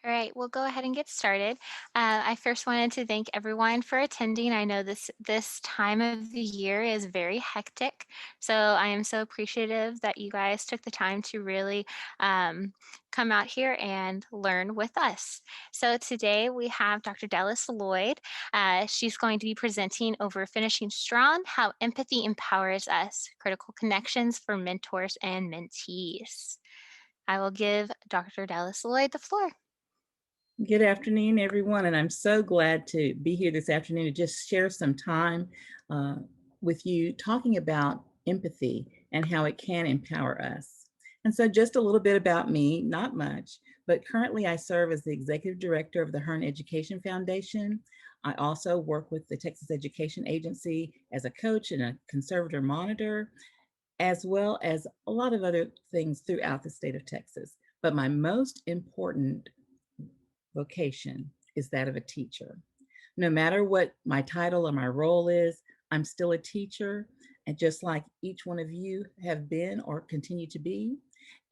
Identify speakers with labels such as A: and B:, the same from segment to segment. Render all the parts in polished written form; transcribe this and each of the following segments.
A: All right, we'll go ahead and get started. I first wanted to thank everyone for attending. I know this time of the year is very hectic, so I am so appreciative that you guys took the time to really come out here and learn with us. So today we have Dr. Delic Loyde. She's going to be presenting over finishing strong: how empathy empowers us, critical connections for mentors and mentees. I will give Dr. Delic Loyde the floor.
B: Good afternoon, everyone, and I'm so glad to be here this afternoon to just share some time uh, with you talking about empathy and how it can empower us. And so just a little bit about me, not much, but currently I serve as the Executive Director of the Hearne Education Foundation. I also work with the Texas Education Agency as a coach and a conservator monitor, as well as a lot of other things throughout the state of Texas. But my most important vocation is that of a teacher. No matter what my title or my role is, I'm still a teacher, and just like each one of you have been or continue to be.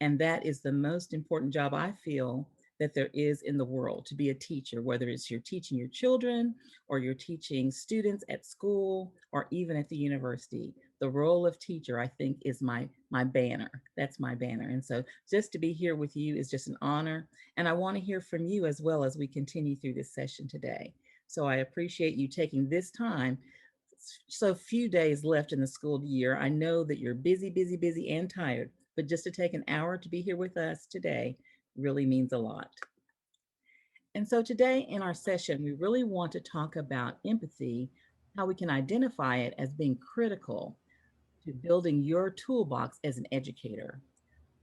B: And that is the most important job I feel that there is in the world, to be a teacher, whether it's you're teaching your children or you're teaching students at school or even at the university. The role of teacher, I think, is my banner. That's my banner. And so just to be here with you is just an honor. And I want to hear from you as well as we continue through this session today. So I appreciate you taking this time. So few days left in the school year. I know that you're busy, busy, busy and tired, but just to take an hour to be here with us today really means a lot. And so today in our session, we really want to talk about empathy, how we can identify it as being critical to building your toolbox as an educator.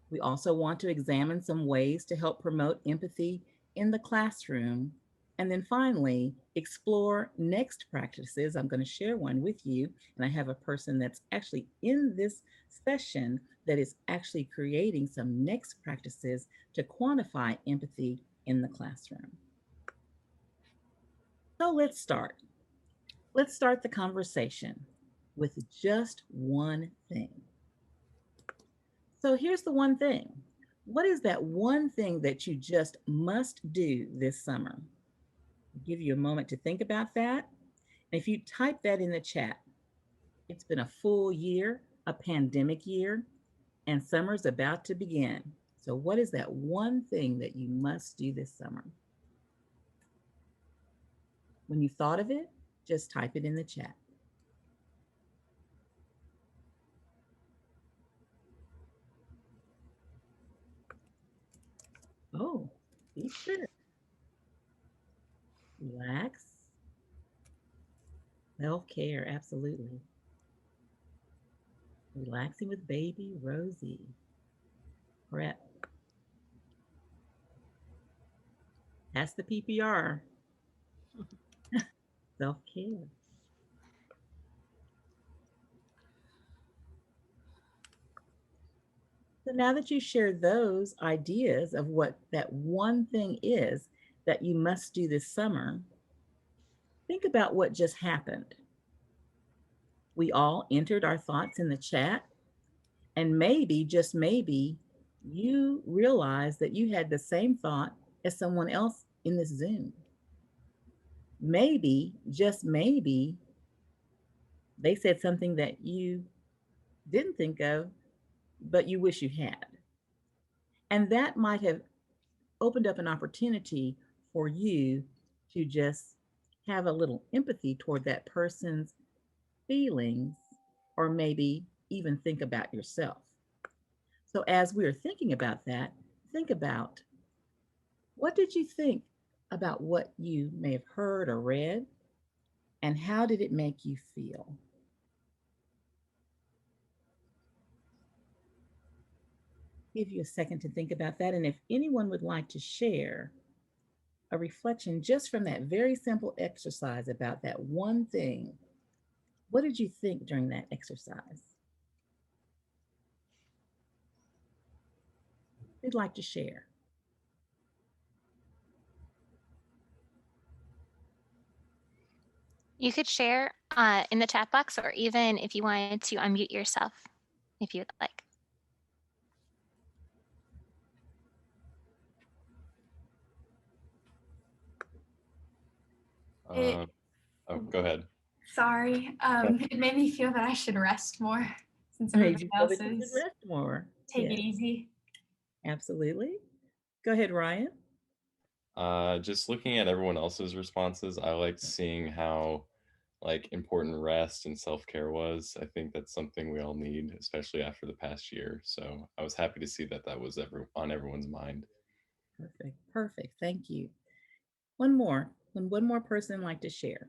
B: We also want to examine some ways to help promote empathy in the classroom. And then finally, explore next practices. I'm going to share one with you. And I have a person that's actually in this session that is actually creating some next practices to quantify empathy in the classroom. So let's start. Let's start the conversation with just one thing. So here's the one thing. What is that one thing that you just must do this summer? I'll give you a moment to think about that. And if you type that in the chat, it's been a full year, a pandemic year, and summer's about to begin. So what is that one thing that you must do this summer? When you thought of it, just type it in the chat. Oh, be sure. Relax. Self-care, absolutely. Relaxing with baby Rosie. Prep. That's the PPR. Self-care. So now that you share those ideas of what that one thing is that you must do this summer, think about what just happened. We all entered our thoughts in the chat, and maybe, just maybe, you realized that you had the same thought as someone else in this Zoom. Maybe, just maybe, they said something that you didn't think of, but you wish you had. And that might have opened up an opportunity for you to just have a little empathy toward that person's feelings, or maybe even think about yourself. So, as we are thinking about that, think about, what did you think about what you may have heard or read, and how did it make you feel? Give you a second to think about that. And if anyone would like to share a reflection just from that very simple exercise about that one thing, what did you think during that exercise? We'd like to share.
A: You could share in the chat box, or even if you wanted to unmute yourself, if you'd like.
C: It,
D: Oh, go ahead.
C: sorry, it made me feel that I should rest more since
B: Made
C: everybody
B: you feel
C: else
B: that you should
C: is
B: rest more.
C: take it
B: Yes,
C: easy.
B: absolutely. Go ahead, Ryan.
D: Just looking at everyone else's responses, I liked seeing how like important rest and self-care was. I think that's something we all need, especially after the past year. So I was happy to see that that was on everyone's mind.
B: Perfect. Perfect. Thank you. One more. Would one more person like to share?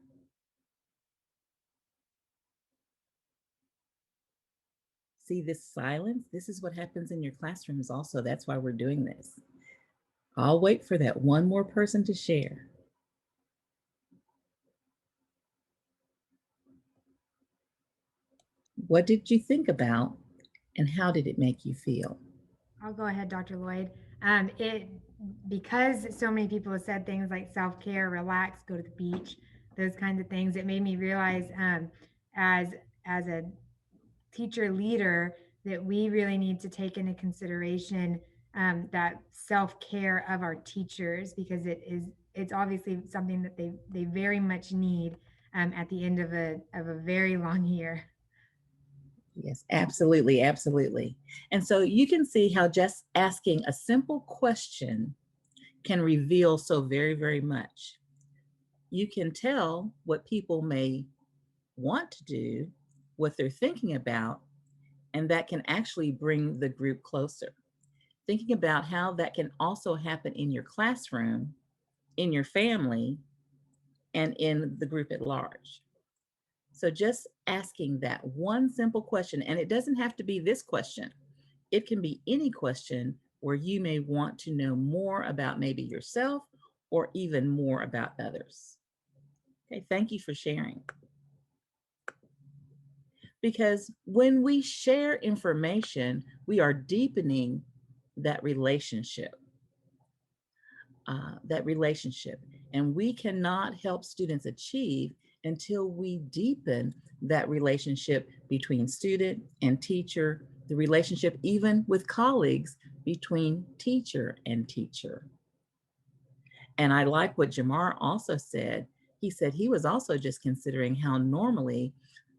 B: See this silence? This is what happens in your classrooms also. That's why we're doing this. I'll wait for that one more person to share. What did you think about and how did it make you feel?
E: I'll go ahead, Dr. Lloyd. It because so many people have said things like self care, relax, go to the beach, those kinds of things. It made me realize, as as a teacher leader, that we really need to take into consideration that self care of our teachers, because it's obviously something that they very much need at the end of a very long year.
B: Yes, absolutely, absolutely. And so you can see how just asking a simple question can reveal so very, very much. You can tell what people may want to do, what they're thinking about, and that can actually bring the group closer. Thinking about how that can also happen in your classroom, in your family, and in the group at large. So just asking that one simple question, and it doesn't have to be this question, it can be any question where you may want to know more about maybe yourself or even more about others. Okay, thank you for sharing. Because when we share information, we are deepening that relationship. That relationship. And we cannot help students achieve until we deepen that relationship between student and teacher, the relationship even with colleagues between teacher and teacher. And I like what Jamar also said. He said he was also just considering how normally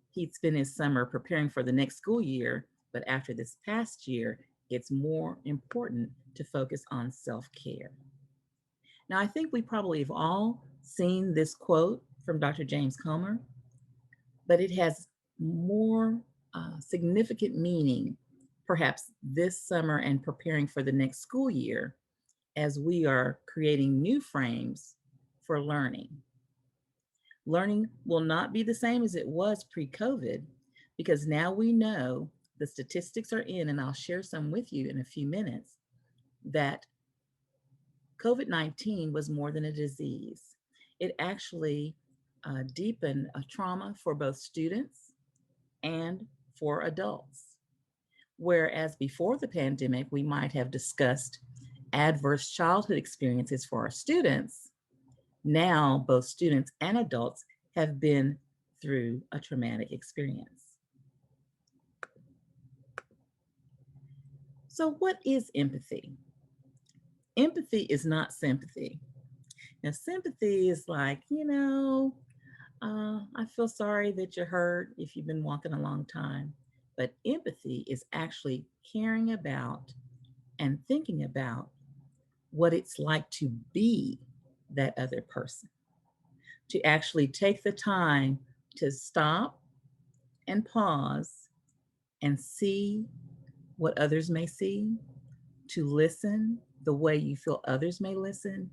B: he'd spend his summer preparing for the next school year, but after this past year, it's more important to focus on self care. Now, I think we probably have all seen this quote from Dr. James Comer, but it has more significant meaning, perhaps this summer and preparing for the next school year as we are creating new frames for learning. Learning will not be the same as it was pre COVID because now we know the statistics are in, and I'll share some with you in a few minutes, that COVID 19 was more than a disease. It actually deepened a trauma for both students and for adults. Whereas before the pandemic, we might have discussed adverse childhood experiences for our students. Now, both students and adults have been through a traumatic experience. So, what is empathy? Empathy is not sympathy. Now, sympathy is like, I feel sorry that you're hurt if you've been walking a long time. But empathy is actually caring about and thinking about what it's like to be that other person, to actually take the time to stop and pause and see what others may see, to listen the way you feel others may listen,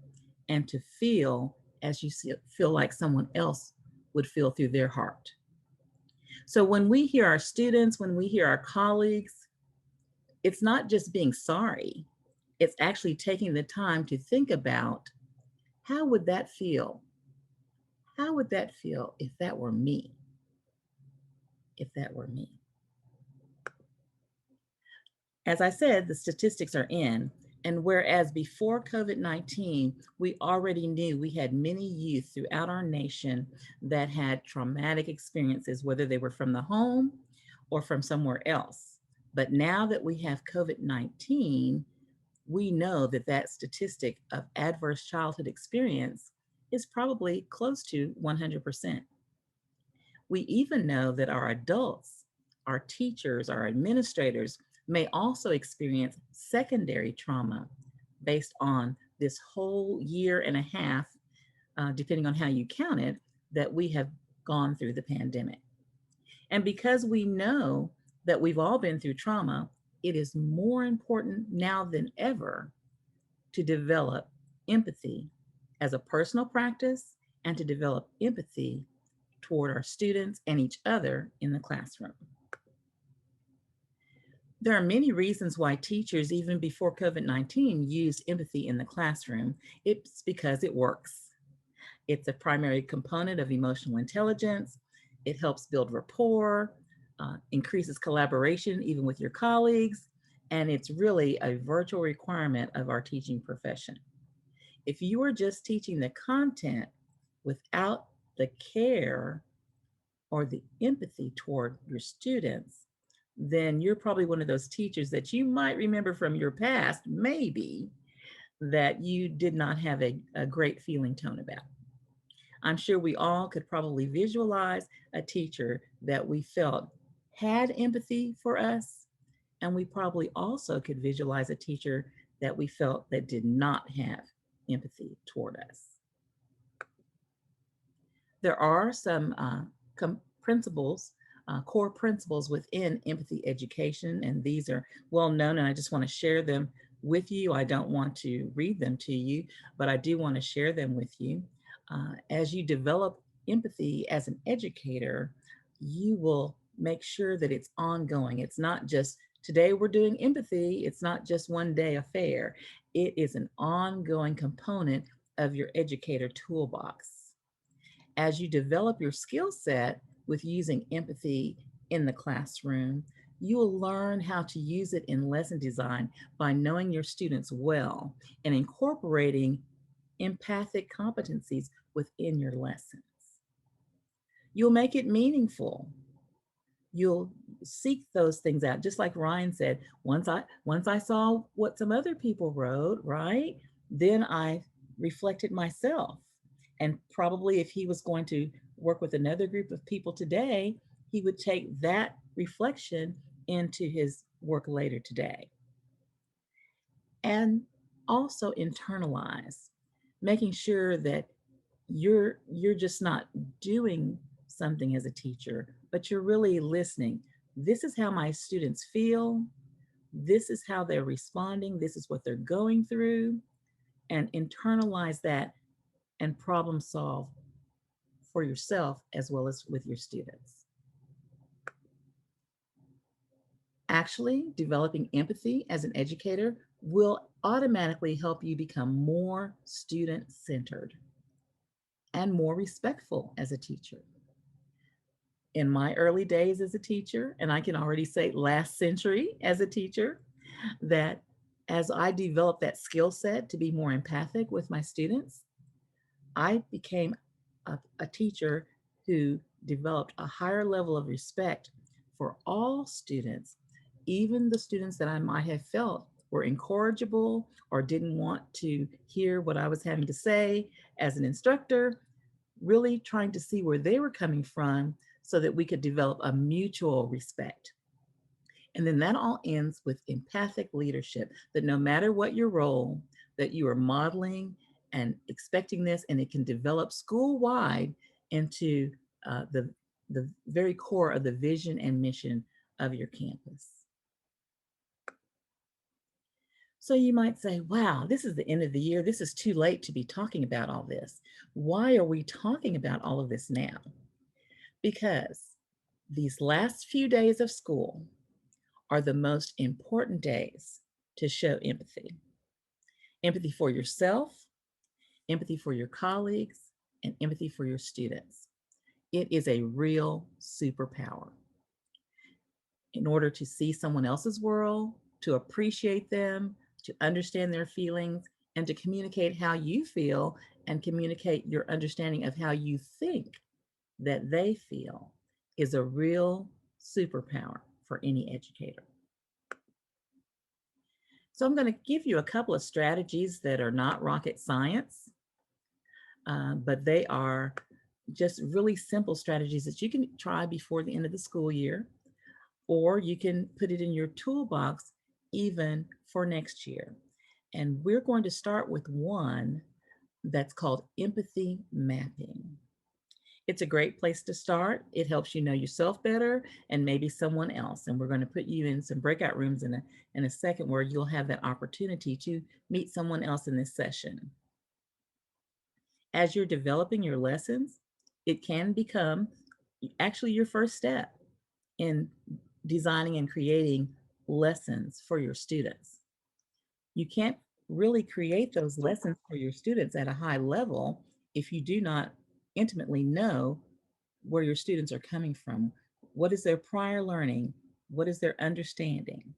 B: and to feel as you feel like someone else would feel through their heart. So when we hear our students, when we hear our colleagues, it's not just being sorry, it's actually taking the time to think about how would that feel? How would that feel if that were me? If that were me. As I said, the statistics are in. And whereas before COVID 19, we already knew we had many youth throughout our nation that had traumatic experiences, whether they were from the home or from somewhere else. But now that we have COVID 19, we know that that statistic of adverse childhood experience is probably close to 100%. We even know that our adults, our teachers, our administrators may also experience secondary trauma based on this whole year and a half, depending on how you count it, that we have gone through the pandemic. And because we know that we've all been through trauma, it is more important now than ever to develop empathy as a personal practice and to develop empathy toward our students and each other in the classroom. There are many reasons why teachers, even before COVID-19, used empathy in the classroom. It's because it works. It's a primary component of emotional intelligence. It helps build rapport, increases collaboration even with your colleagues, and it's really a virtual requirement of our teaching profession. If you are just teaching the content without the care or the empathy toward your students, then you're probably one of those teachers that you might remember from your past, maybe, that you did not have a great feeling tone about. I'm sure we all could probably visualize a teacher that we felt had empathy for us, and we probably also could visualize a teacher that we felt that did not have empathy toward us. There are some principles, core principles within empathy education, and these are well known, and I just want to share them with you. I don't want to read them to you, but I do want to share them with you. As you develop empathy as an educator, you will make sure that it's ongoing. It's not just today we're doing empathy, it's not just one day affair. It is an ongoing component of your educator toolbox. As you develop your skill set with using empathy in the classroom, you will learn how to use it in lesson design by knowing your students well and incorporating empathic competencies within your lessons. You'll make it meaningful. You'll seek those things out. Just like Ryan said, once I saw what some other people wrote, right? Then I reflected myself. And probably if he was going to work with another group of people today, he would take that reflection into his work later today. And also internalize, making sure that you're just not doing something as a teacher, but you're really listening. This is how my students feel. This is how they're responding. This is what they're going through. And internalize that and problem solve for yourself as well as with your students. Actually, developing empathy as an educator will automatically help you become more student-centered and more respectful as a teacher. In my early days as a teacher, and I can already say last century as a teacher, that as I developed that skill set to be more empathic with my students, I became a teacher who developed a higher level of respect for all students, even the students that I might have felt were incorrigible or didn't want to hear what I was having to say as an instructor, really trying to see where they were coming from so that we could develop a mutual respect. And then that all ends with empathic leadership, that no matter what your role, that you are modeling and expecting this, and it can develop school-wide into the very core of the vision and mission of your campus. So you might say, wow, this is the end of the year. This is too late to be talking about all this. Why are we talking about all of this now? Because these last few days of school are the most important days to show empathy. Empathy for yourself, empathy for your colleagues, and empathy for your students. It is a real superpower. In order to see someone else's world, to appreciate them, to understand their feelings, and to communicate how you feel and communicate your understanding of how you think that they feel is a real superpower for any educator. So I'm going to give you a couple of strategies that are not rocket science. but they are just really simple strategies that you can try before the end of the school year, or you can put it in your toolbox even for next year. And we're going to start with one that's called empathy mapping. It's a great place to start. It helps you know yourself better and maybe someone else. And we're going to put you in some breakout rooms in a second where you'll have that opportunity to meet someone else in this session. As you're developing your lessons, it can become actually your first step in designing and creating lessons for your students. You can't really create those lessons for your students at a high level if you do not intimately know where your students are coming from. What is their prior learning? What is their understanding?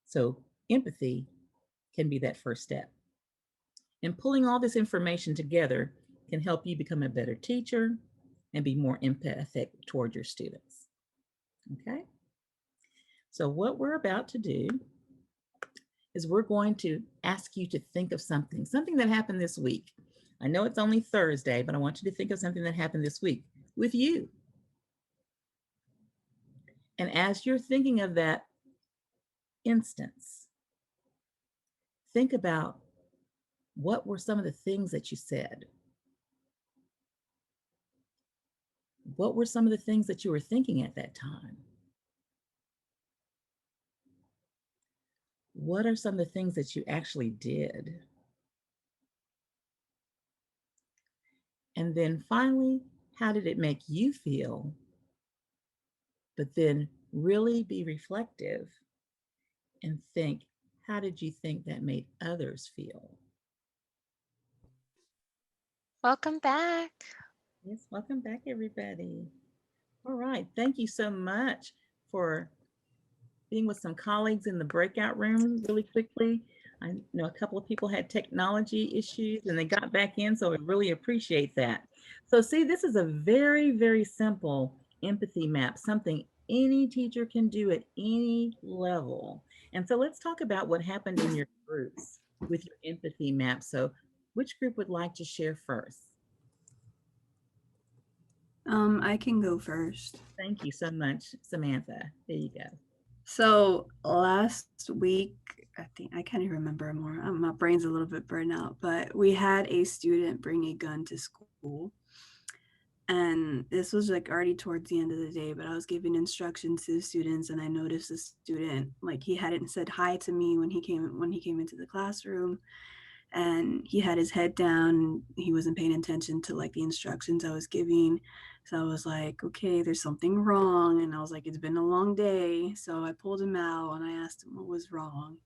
B: So, empathy can be that first step. And pulling all this information together can help you become a better teacher and be more empathic toward your students. Okay? So, what we're about to do is we're going to ask you to think of something that happened this week. I know it's only Thursday, but I want you to think of something that happened this week with you. And as you're thinking of that instance, think about what were some of the things that you said? What were some of the things that you were thinking at that time? What are some of the things that you actually did? And then finally, how did it make you feel? But then really be reflective and think, how did you think that made others feel?
A: Welcome back.
B: Yes, welcome back, everybody. All right, thank you so much for being with some colleagues in the breakout room really quickly. I know a couple of people had technology issues and they got back in, so I really appreciate that. So see, this is a very, very simple empathy map, something any teacher can do at any level. And so let's talk about what happened in your groups with your empathy map. So which group would like to share first?
F: I can go first.
B: Thank you so much, Samantha. There you go.
F: So last week, I think I can't even remember more. My brain's a little bit burned out, but we had a student bring a gun to school. And this was like already towards the end of the day, but I was giving instructions to the students, and I noticed the student, like, he hadn't said hi to me when he came into the classroom, and he had his head down. He wasn't paying attention to like the instructions I was giving. So I was like, okay, there's something wrong. And I was like, it's been a long day. So I pulled him out and I asked him what was wrong.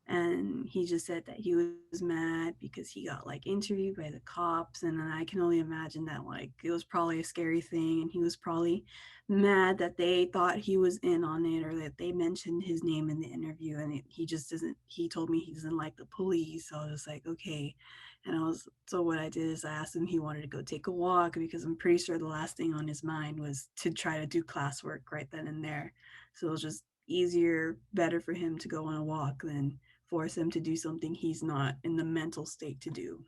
F: And he just said that he was mad because he got like interviewed by the cops. And I can only imagine that like it was probably a scary thing, and he was probably mad that they thought he was in on it, or that they mentioned his name in the interview. And he just doesn't, he told me he doesn't like the police. So I was like, okay. And so what I did is I asked him if he wanted to go take a walk, because I'm pretty sure the last thing on his mind was to try to do classwork right then and there. So it was just easier, better for him to go on a walk than force him to do something he's not in the mental state to do.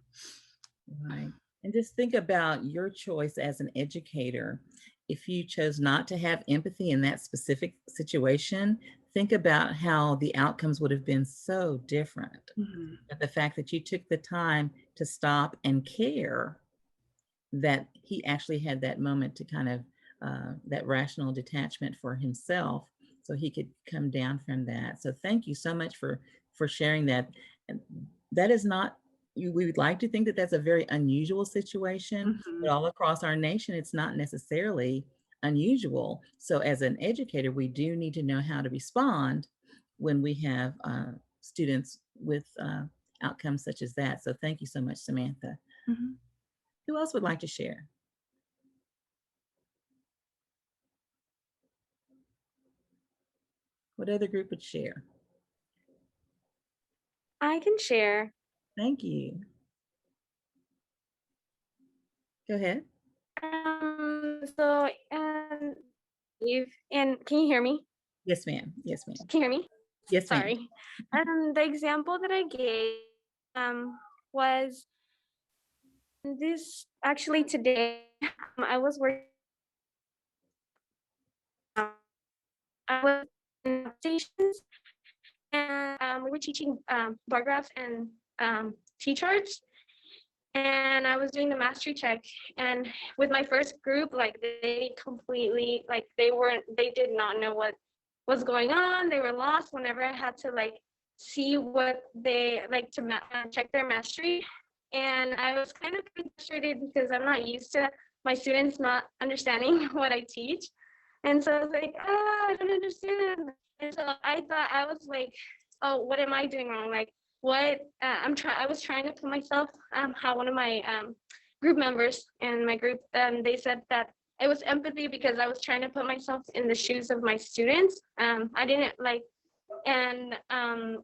B: Right. And just think about your choice as an educator. If you chose not to have empathy in that specific situation, think about how the outcomes would have been so different.
F: Mm-hmm.
B: But the fact that you took the time to stop and care, that he actually had that moment to kind of that rational detachment for himself, so he could come down from that. So thank you so much for sharing that. And that is not, we would like to think that that's a very unusual situation,
F: Mm-hmm.
B: but all across our nation it's not necessarily unusual. So as an educator, we do need to know how to respond when we have students with outcomes such as that. So thank you so much, Samantha.
F: Mm-hmm.
B: Who else would like to share? What other group would share?
G: I can share.
B: Thank you. Go ahead.
G: So, and can you hear me?
B: Yes, ma'am. Yes, ma'am.
G: Can you hear me?
B: Yes, ma'am.
G: Sorry. The example that I gave was This actually today, I was working. I was in stations, and we were teaching bar graphs and T charts, and I was doing the mastery check. And with my first group, like they completely, like they did not know what was going on. They were lost whenever I had to like see what they like to check their mastery. And I was kind of frustrated because I'm not used to my students not understanding what I teach. And so I was like, I don't understand. And so I thought, I was like, oh, what am I doing wrong? Like, what I was trying to put myself, how one of my group members in my group, they said that it was empathy because I was trying to put myself in the shoes of my students. I didn't like, and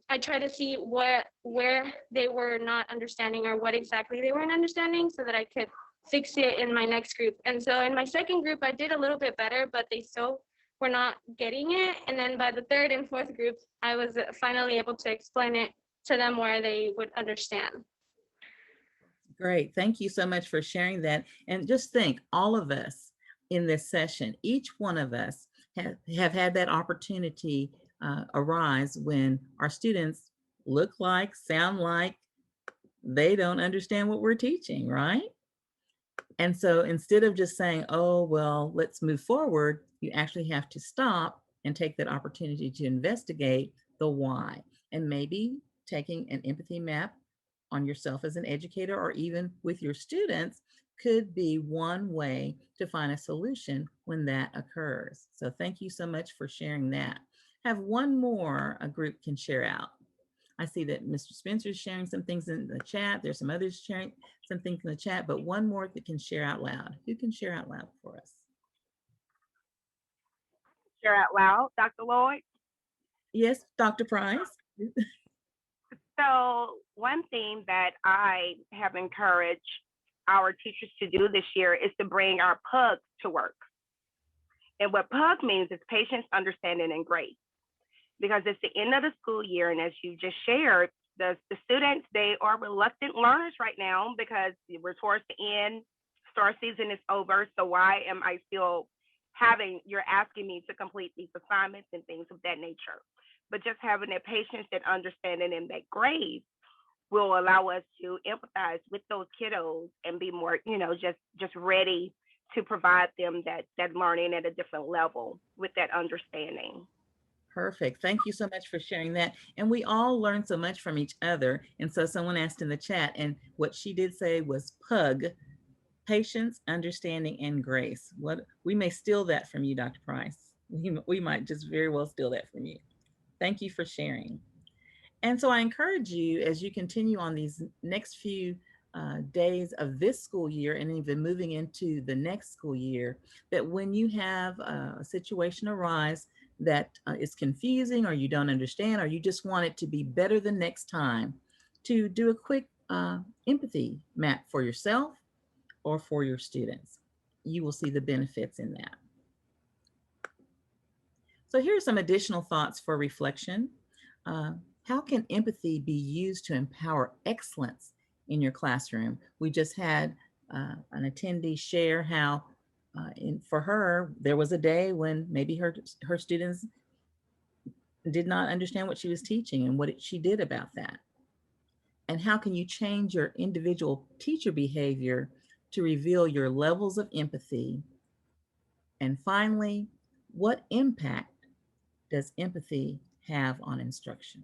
G: I try to see where they were not understanding or what exactly they weren't understanding so that I could fix it in my next group. And so in my second group, I did a little bit better, but they still were not getting it. And then by the third and fourth group, I was finally able to explain it to them where they would understand.
B: Great. Thank you so much for sharing that. And just think, all of us in this session, each one of us have had that opportunity arise when our students look like, sound like they don't understand what we're teaching, right? And so instead of just saying, oh, well, let's move forward, you actually have to stop and take that opportunity to investigate the why. And maybe taking an empathy map on yourself as an educator or even with your students could be one way to find a solution when that occurs. So thank you so much for sharing that. Have one more a group can share out. I see that Mr. Spencer is sharing some things in the chat. There's some others sharing some things in the chat, but one more that can share out loud. Who can share out loud for us?
H: Share out loud, Dr. Loyde.
B: Yes, Dr. Price.
H: So one thing that I have encouraged our teachers to do this year is to bring our PUG to work. And what PUG means is patience, understanding, and grace. Because it's the end of the school year, and as you just shared, the students, they are reluctant learners right now because we're towards the end, STAR season is over, so why am I still you're asking me to complete these assignments and things of that nature. But just having that patience, that understanding, and that grace will allow us to empathize with those kiddos and be more, just ready to provide them that learning at a different level with that understanding.
B: Perfect. Thank you so much for sharing that. And we all learn so much from each other. And so someone asked in the chat, and what she did say was PUG, patience, understanding, and grace. What we may steal that from you, Dr. Price. We might just very well steal that from you. Thank you for sharing. And so I encourage you, as you continue on these next few days of this school year and even moving into the next school year, that when you have a situation arise that is confusing or you don't understand or you just want it to be better the next time, to do a quick empathy map for yourself or for your students. You will see the benefits in that. So here are some additional thoughts for reflection. How can empathy be used to empower excellence in your classroom? We just had an attendee share how for her, there was a day when maybe her students did not understand what she was teaching and what she did about that. And how can you change your individual teacher behavior to reveal your levels of empathy? And finally, what impact does empathy have on instruction?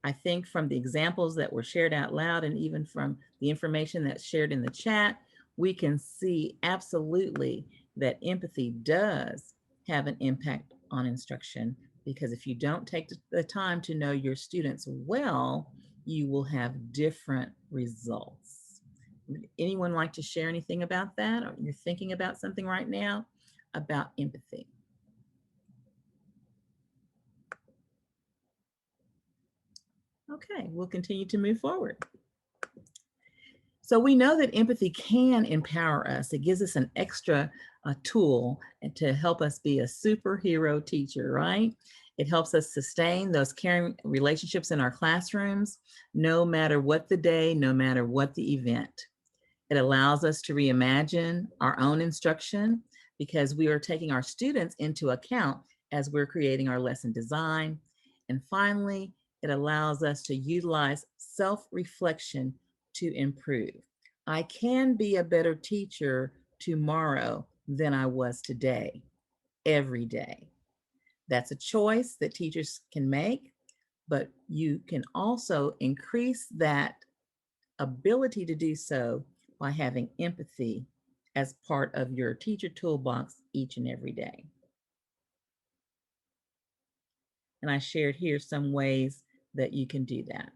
B: I think from the examples that were shared out loud and even from the information that's shared in the chat, we can see absolutely that empathy does have an impact on instruction, because if you don't take the time to know your students well, you will have different results. Would anyone like to share anything about that? Or you're thinking about something right now about empathy? Okay, we'll continue to move forward. So we know that empathy can empower us. It gives us an extra tool to help us be a superhero teacher, right? It helps us sustain those caring relationships in our classrooms, no matter what the day, no matter what the event. It allows us to reimagine our own instruction because we are taking our students into account as we're creating our lesson design. And finally, it allows us to utilize self-reflection to improve. I can be a better teacher tomorrow than I was today, every day. That's a choice that teachers can make, but you can also increase that ability to do so by having empathy as part of your teacher toolbox each and every day. And I shared here some ways that you can do that.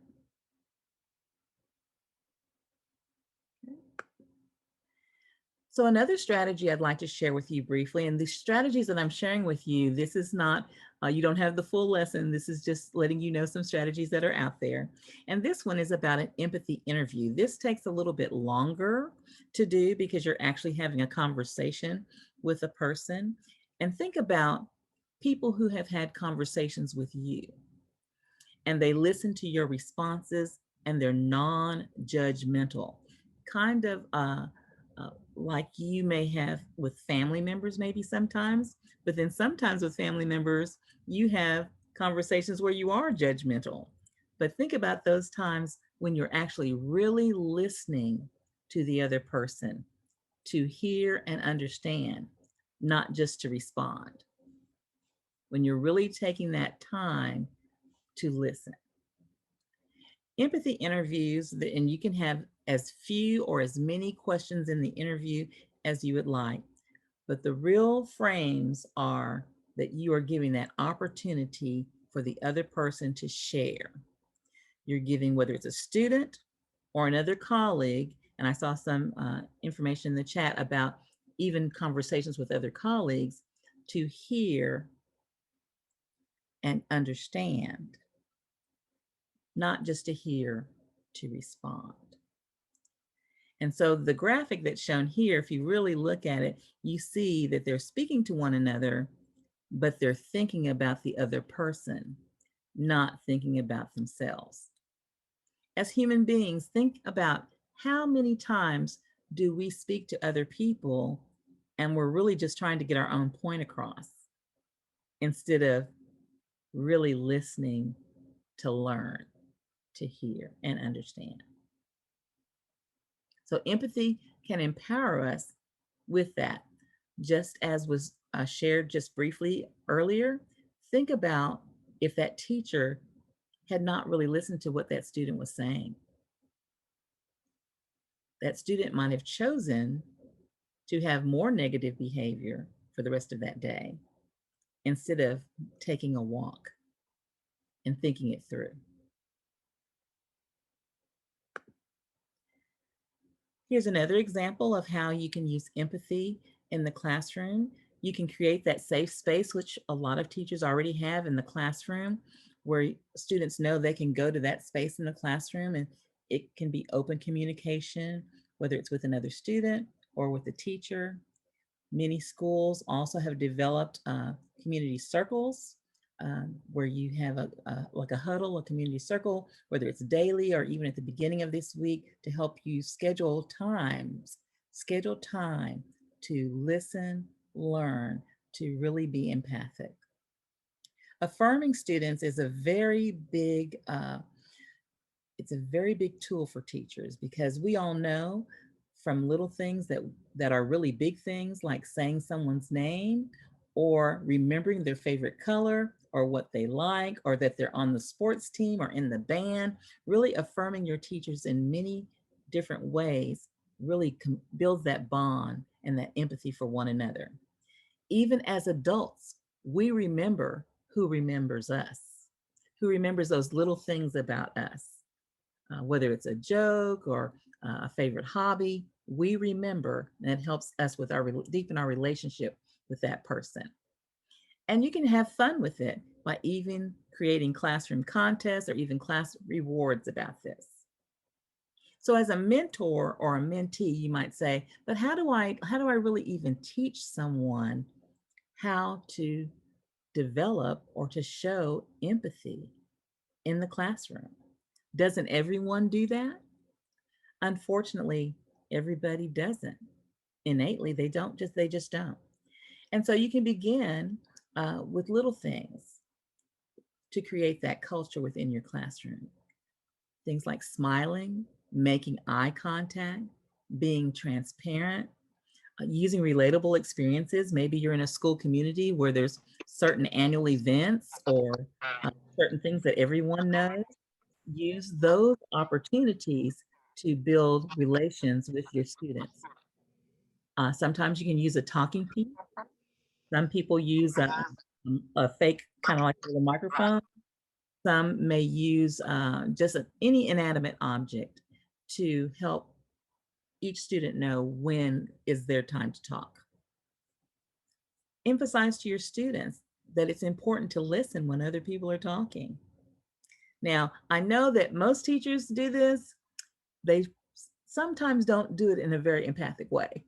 B: So another strategy I'd like to share with you briefly, and the strategies that I'm sharing with you, this is not, you don't have the full lesson. This is just letting you know some strategies that are out there. And this one is about an empathy interview. This takes a little bit longer to do because you're actually having a conversation with a person. And think about people who have had conversations with you and they listen to your responses and they're non-judgmental, kind of like you may have with family members maybe sometimes, but then sometimes with family members, you have conversations where you are judgmental. But think about those times when you're actually really listening to the other person, to hear and understand, not just to respond. When you're really taking that time to listen. Empathy interviews, and you can have as few or as many questions in the interview as you would like. But the real frames are that you are giving that opportunity for the other person to share. You're giving, whether it's a student or another colleague, and I saw some information in the chat about even conversations with other colleagues, to hear and understand, not just to hear, to respond. And so the graphic that's shown here, if you really look at it, you see that they're speaking to one another, but they're thinking about the other person, not thinking about themselves. As human beings, think about how many times do we speak to other people and we're really just trying to get our own point across instead of really listening to learn, to hear and understand. So empathy can empower us with that. Just as was shared just briefly earlier, think about if that teacher had not really listened to what that student was saying. That student might have chosen to have more negative behavior for the rest of that day instead of taking a walk and thinking it through. Here's another example of how you can use empathy in the classroom. You can create that safe space, which a lot of teachers already have in the classroom, where students know they can go to that space in the classroom and it can be open communication, whether it's with another student or with the teacher. Many schools also have developed community circles where you have like a huddle, a community circle, whether it's daily or even at the beginning of this week, to help you schedule time to listen, learn, to really be empathic. Affirming students is a very big it's a very big tool for teachers because we all know from little things that are really big things, like saying someone's name or remembering their favorite color or what they like, or that they're on the sports team or in the band. Really affirming your teachers in many different ways really builds that bond and that empathy for one another. Even as adults, we remember who remembers us, who remembers those little things about us. Whether it's a joke or a favorite hobby, we remember, and it helps us with deepen our relationship with that person. And you can have fun with it by even creating classroom contests or even class rewards about this. So as a mentor or a mentee, you might say, but how do I really even teach someone how to develop or to show empathy in the classroom? Doesn't everyone do that? Unfortunately, Everybody doesn't. Innately, they just don't. And so you can begin with little things to create that culture within your classroom. Things like smiling, making eye contact, being transparent, using relatable experiences. Maybe you're in a school community where there's certain annual events or certain things that everyone knows. Use those opportunities to build relations with your students. Sometimes you can use a talking piece. Some people use a fake, kind of like a little microphone. Some may use just any inanimate object to help each student know when is their time to talk. Emphasize to your students that it's important to listen when other people are talking. Now, I know that most teachers do this. They sometimes don't do it in a very empathic way.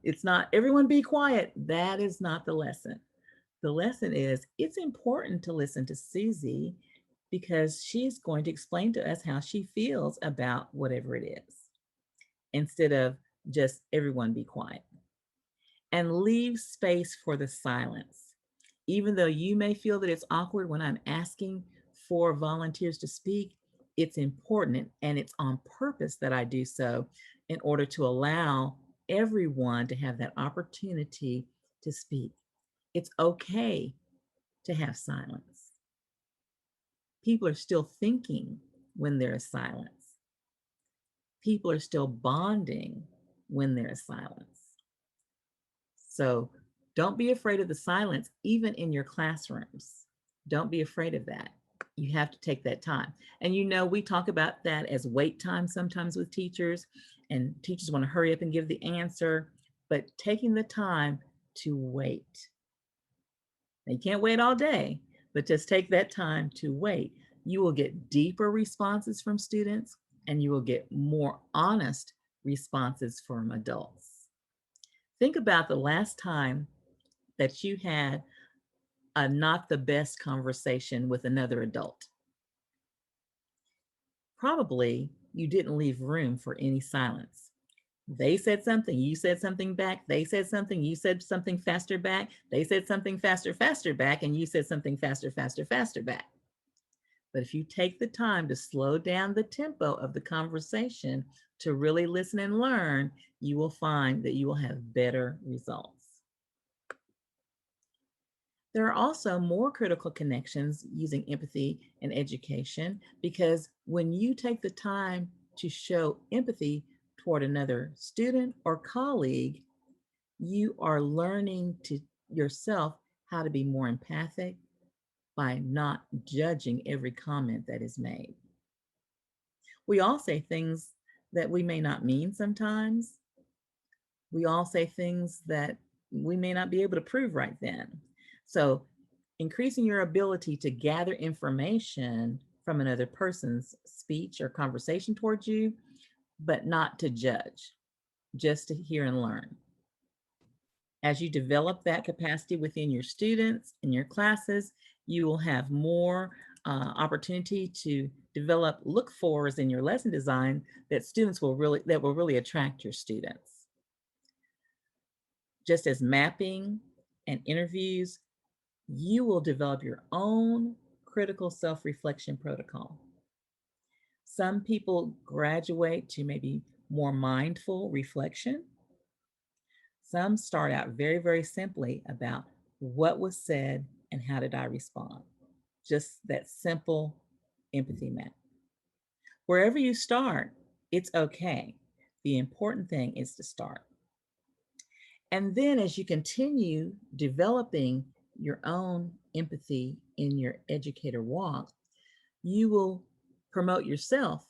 B: It's not everyone be quiet. That is not the lesson. The lesson is it's important to listen to Susie because she's going to explain to us how she feels about whatever it is, instead of just everyone be quiet. And leave space for the silence. Even though you may feel that it's awkward when I'm asking for volunteers to speak, it's important and it's on purpose that I do so in order to allow everyone to have that opportunity to speak. It's okay to have silence. People are still thinking when there is silence. People are still bonding when there is silence. So don't be afraid of the silence, even in your classrooms. Don't be afraid of that. You have to take that time. And we talk about that as wait time sometimes with teachers, and teachers want to hurry up and give the answer, but taking the time to wait. Now, you can't wait all day, but just take that time to wait. You will get deeper responses from students, and you will get more honest responses from adults. Think about the last time that you had a not the best conversation with another adult. Probably you didn't leave room for any silence. They said something, you said something back. They said something, you said something faster back. They said something faster, faster back, and you said something faster, faster, faster back. But if you take the time to slow down the tempo of the conversation to really listen and learn, you will find that you will have better results. There are also more critical connections using empathy in education, because when you take the time to show empathy toward another student or colleague, you are learning to yourself how to be more empathic by not judging every comment that is made. We all say things that we may not mean sometimes. We all say things that we may not be able to prove right then. So increasing your ability to gather information from another person's speech or conversation towards you, but not to judge, just to hear and learn. As you develop that capacity within your students and your classes, you will have more opportunity to develop look-fors in your lesson design that will really attract your students. Just as mapping and interviews, you will develop your own critical self-reflection protocol. Some people graduate to maybe more mindful reflection. Some start out very, very simply about what was said and how did I respond. Just that simple empathy map. Wherever you start, it's okay. The important thing is to start. And then as you continue developing your own empathy in your educator walk, you will promote yourself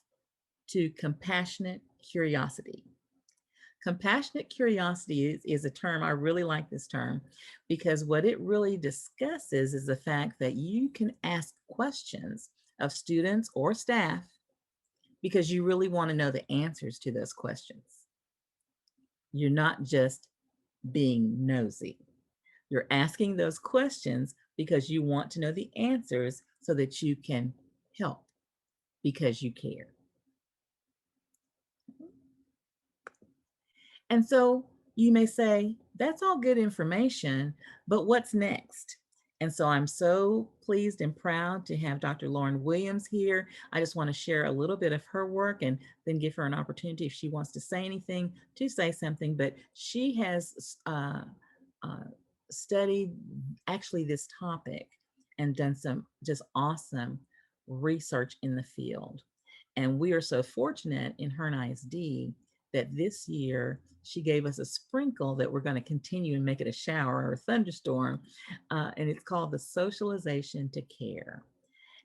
B: to compassionate curiosity. Compassionate curiosity is a term, I really like this term, because what it really discusses is the fact that you can ask questions of students or staff because you really want to know the answers to those questions. You're not just being nosy. You're asking those questions because you want to know the answers so that you can help because you care. And so you may say, that's all good information, but what's next? And so I'm so pleased and proud to have Dr. Lauren Williams here. I just want to share a little bit of her work and then give her an opportunity if she wants to say anything to say something. But she has uh, studied actually this topic and done some just awesome research in the field. And we are so fortunate in Hearne ISD that this year she gave us a sprinkle that we're going to continue and make it a shower or a thunderstorm. And it's called the Socialization to Care.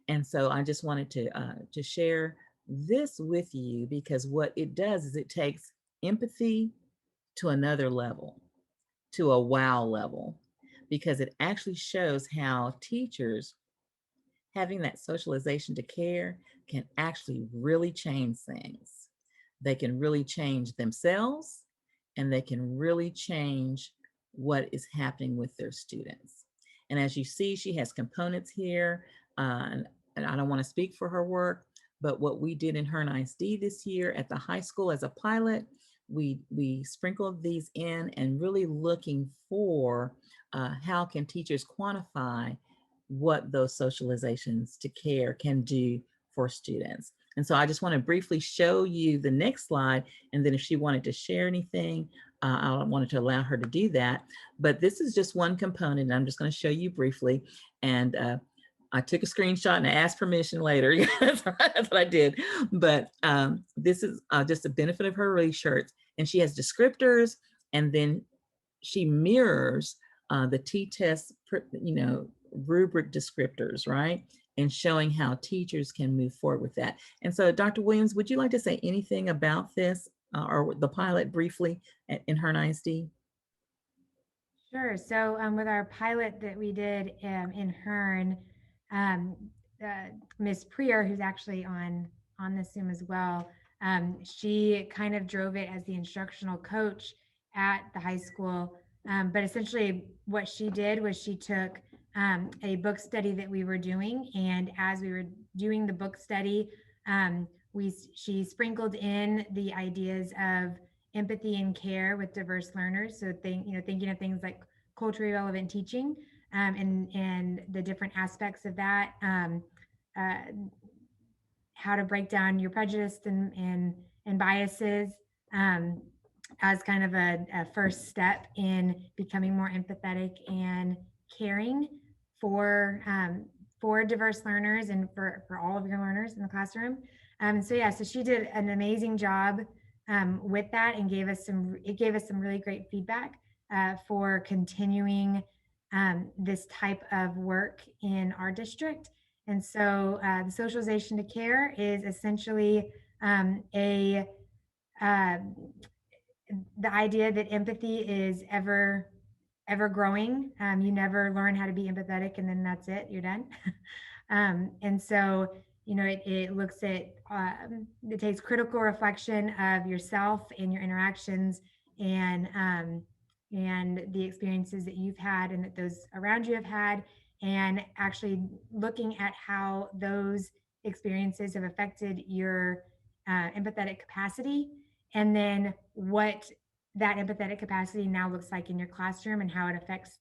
B: And so I just wanted to share this with you because what it does is it takes empathy to another level, to a wow level, because it actually shows how teachers having that socialization to care can actually really change things. They can really change themselves and they can really change what is happening with their students. And as you see, she has components here. And I don't want to speak for her work, but what we did in Hearne ISD this year at the high school as a pilot, we sprinkled these in and really looking for how can teachers quantify what those socializations to care can do for students. And so I just want to briefly show you the next slide. And then if she wanted to share anything, I wanted to allow her to do that. But this is just one component. And I'm just going to show you briefly. And I took a screenshot and I asked permission later. That's what I did. But this is just a benefit of her research. And she has descriptors, and then she mirrors the T-test, rubric descriptors, right? And showing how teachers can move forward with that. And so, Dr. Williams, would you like to say anything about this or the pilot briefly in Hearne ISD?
E: Sure. So with our pilot that we did in Hearne, um, Ms. Prier, who's actually on this Zoom as well, she kind of drove it as the instructional coach at the high school. But essentially what she did was she took a book study that we were doing, and as we were doing the book study, she sprinkled in the ideas of empathy and care with diverse learners. So thinking of things like culturally relevant teaching, and the different aspects of that, how to break down your prejudice and biases, as kind of a first step in becoming more empathetic and caring for diverse learners and for all of your learners in the classroom. So she did an amazing job with that, and gave us some really great feedback for continuing this type of work in our district. And so the socialization to care is essentially a the idea that empathy is ever growing. You never learn how to be empathetic and then that's it, you're done. And so it looks at it takes critical reflection of yourself and your interactions, and the experiences that you've had and that those around you have had, and actually looking at how those experiences have affected your empathetic capacity, and then what that empathetic capacity now looks like in your classroom, and how it affects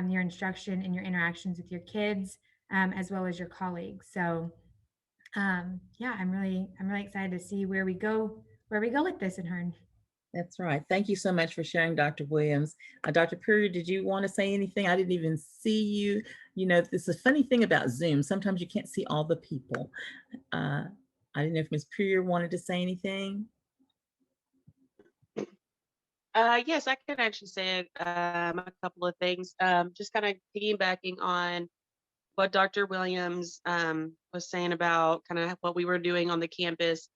E: your instruction and your interactions with your kids, as well as your colleagues. So yeah, I'm really excited to see where we go with this in Hearne.
B: That's right. Thank you so much for sharing, Dr. Williams. Dr. Purrier, did you want to say anything? I didn't even see you. It's a funny thing about Zoom. Sometimes you can't see all the people. I didn't know if Ms. Purrier wanted to say anything.
I: Yes, I can actually say a couple of things. Just kind of piggybacking on what Dr. Williams was saying about kind of what we were doing on the campus.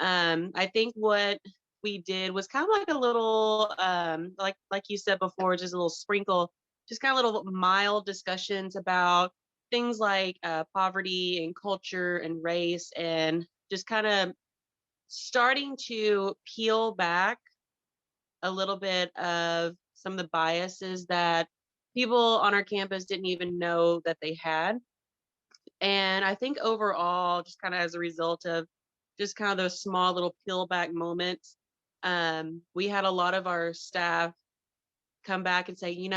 I: I think what we did was kind of like a little, like you said before, just a little sprinkle, just kind of little mild discussions about things like poverty and culture and race, and just kind of starting to peel back a little bit of some of the biases that people on our campus didn't even know that they had. And I think overall, just kind of as a result of just kind of those small little peel back moments, we had a lot of our staff come back and say,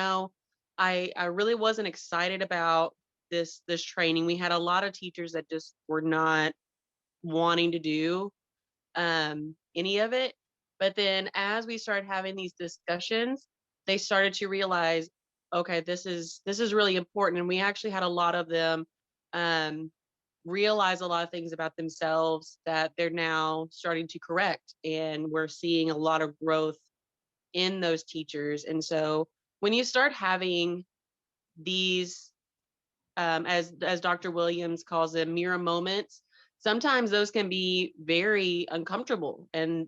I: I really wasn't excited about this training. We had a lot of teachers that just were not wanting to do any of it. But then as we started having these discussions, they started to realize, okay, this is really important. And we actually had a lot of them realize a lot of things about themselves that they're now starting to correct. And we're seeing a lot of growth in those teachers. And so when you start having these, as Dr. Williams calls them, mirror moments, sometimes those can be very uncomfortable, and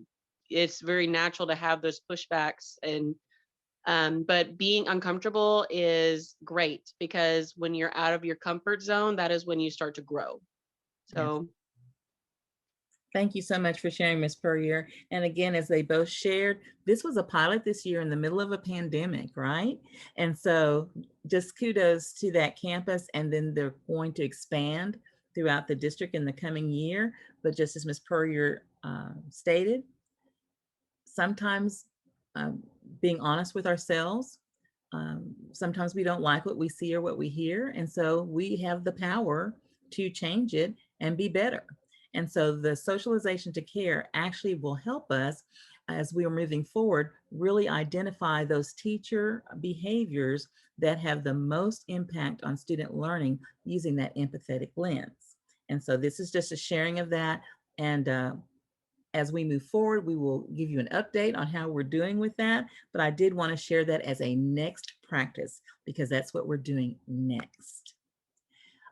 I: it's very natural to have those pushbacks. And but being uncomfortable is great, because when you're out of your comfort zone, that is when you start to grow.
B: Yes.
I: So
B: Thank you so much for sharing, Ms. Puryear. And again, as they both shared, this was a pilot this year in the middle of a pandemic, right? And so just kudos to that campus. And then they're going to expand throughout the district in the coming year. But just as Ms. Puryear stated, sometimes being honest with ourselves, sometimes we don't like what we see or what we hear. And so we have the power to change it and be better. And so the socialization to care actually will help us as we are moving forward, really identify those teacher behaviors that have the most impact on student learning using that empathetic lens. And so this is just a sharing of that. And as we move forward, we will give you an update on how we're doing with that. But I did want to share that as a next practice, because that's what we're doing next.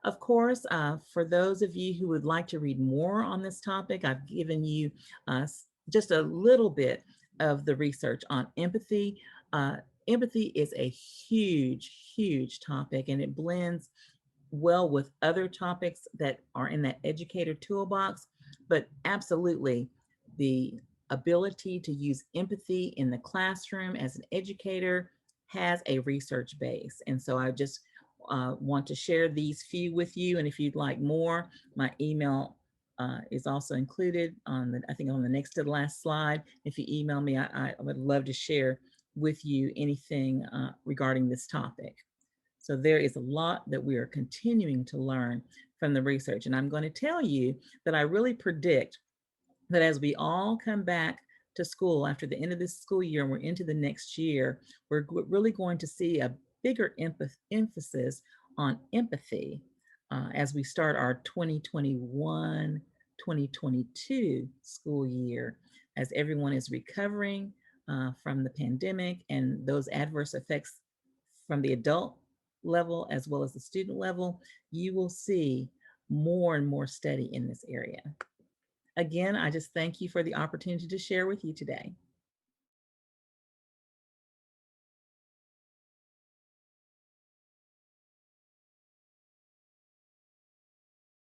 B: Of course, for those of you who would like to read more on this topic, I've given you just a little bit of the research on empathy. Empathy is a huge, huge topic, and it blends well with other topics that are in that educator toolbox. But absolutely, the ability to use empathy in the classroom as an educator has a research base. And so I just want to share these few with you. And if you'd like more, my email is also included on the, I think on the next to the last slide. If you email me, I would love to share with you anything regarding this topic. So there is a lot that we are continuing to learn from the research. And I'm going to tell you that I really predict that as we all come back to school after the end of this school year and we're into the next year, we're really going to see a bigger emphasis on empathy as we start our 2021-2022 school year, as everyone is recovering from the pandemic and those adverse effects from the adult level as well as the student level. You will see more and more study in this area. Again, I just thank you for the opportunity to share with you today.